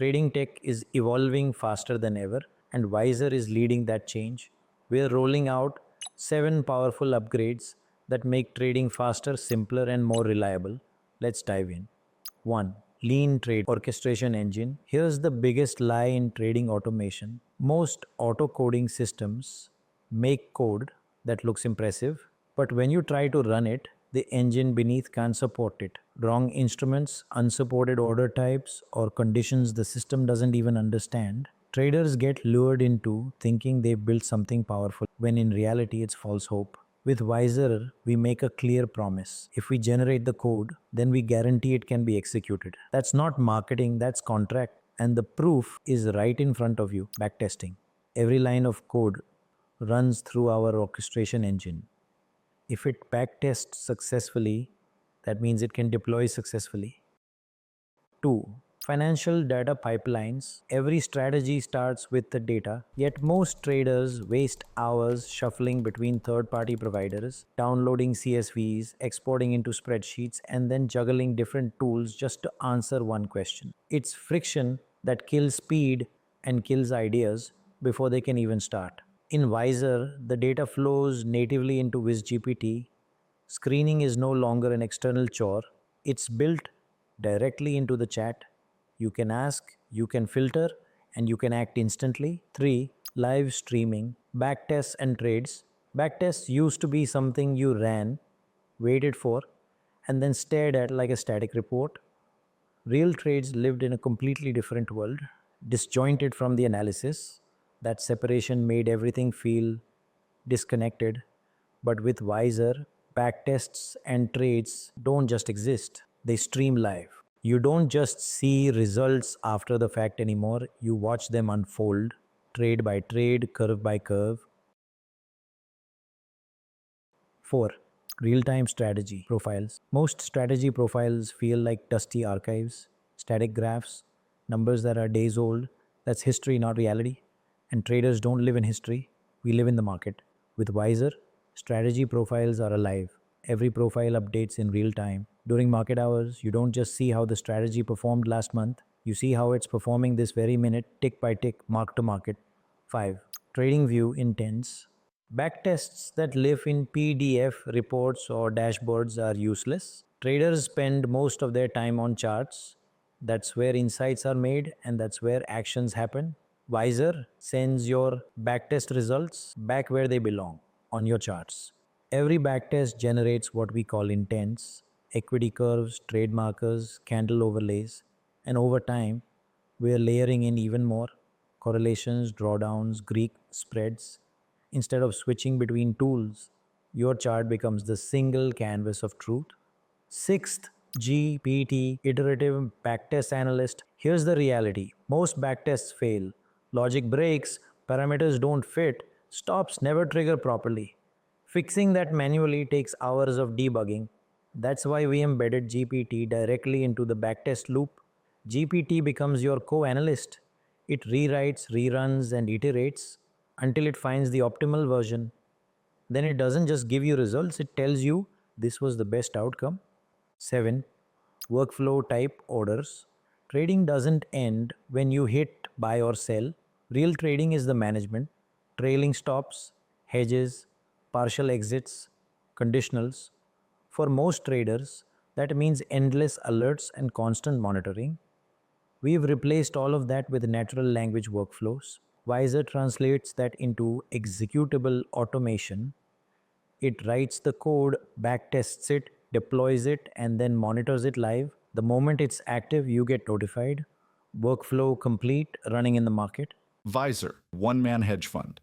Trading tech is evolving faster than ever, and Wizzer is leading that change. We're rolling out 7 powerful upgrades that make trading faster, simpler, and more reliable. Let's dive in. 1. Lean trade orchestration engine. Here's the biggest lie in trading automation. Most auto coding systems make code that looks impressive, but when you try to run it, the engine beneath can't support it. Wrong instruments, unsupported order types, or conditions the system doesn't even understand. Traders get lured into thinking they built something powerful when in reality it's false hope. With Wizzer, we make a clear promise. If we generate the code, then we guarantee it can be executed. That's not marketing, that's contract. And the proof is right in front of you. Backtesting. Every line of code runs through our orchestration engine. If it backtests successfully, that means it can deploy successfully. 2. Financial data pipelines. Every strategy starts with the data, yet most traders waste hours shuffling between third-party providers, downloading CSVs, exporting into spreadsheets, and then juggling different tools just to answer one question. It's friction that kills speed and kills ideas before they can even start. In Wizzer, the data flows natively into WizGPT. Screening is no longer an external chore. It's built directly into the chat. You can ask, you can filter, and you can act instantly. 3. Live streaming, backtests and trades. Backtests used to be something you ran, waited for, and then stared at like a static report. Real trades lived in a completely different world, disjointed from the analysis. That separation made everything feel disconnected. But with Wizzer, backtests and trades don't just exist, they stream live. You don't just see results after the fact anymore, you watch them unfold, trade by trade, curve by curve. 4. Real-time strategy profiles. Most strategy profiles feel like dusty archives, static graphs, numbers that are days old. That's history, not reality. And traders don't live in history, we live in the market. With Wizzer, strategy profiles are alive. Every profile updates in real time. During market hours, you don't just see how the strategy performed last month, you see how it's performing this very minute, tick by tick, mark to market. 5. TradingView Intents. Backtests that live in PDF reports or dashboards are useless. Traders spend most of their time on charts. That's where insights are made and that's where actions happen. Wizzer sends your backtest results back where they belong, on your charts. Every backtest generates what we call intents, equity curves, trade markers, candle overlays, and over time, we are layering in even more correlations, drawdowns, Greek spreads. Instead of switching between tools, your chart becomes the single canvas of truth. 6th, GPT, Iterative Backtest Analyst. Here's the reality. Most backtests fail. Logic breaks, parameters don't fit, stops never trigger properly. Fixing that manually takes hours of debugging. That's why we embedded GPT directly into the backtest loop. GPT becomes your co-analyst. It rewrites, reruns, and iterates until it finds the optimal version. Then it doesn't just give you results, it tells you this was the best outcome. 7. Workflow type orders. Trading doesn't end when you hit buy or sell. Real trading is the management, trailing stops, hedges, partial exits, conditionals. For most traders, that means endless alerts and constant monitoring. We've replaced all of that with natural language workflows. Wizzer translates that into executable automation. It writes the code, backtests it, deploys it, and then monitors it live. The moment it's active, you get notified. Workflow complete, running in the market. Wizzer, One-Man Hedge Fund.